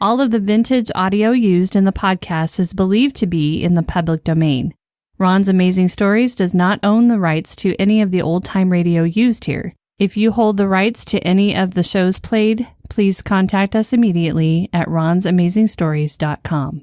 All of the vintage audio used in the podcast is believed to be in the public domain. Ron's Amazing Stories does not own the rights to any of the old-time radio used here. If you hold the rights to any of the shows played, please contact us immediately at ronsamazingstories.com.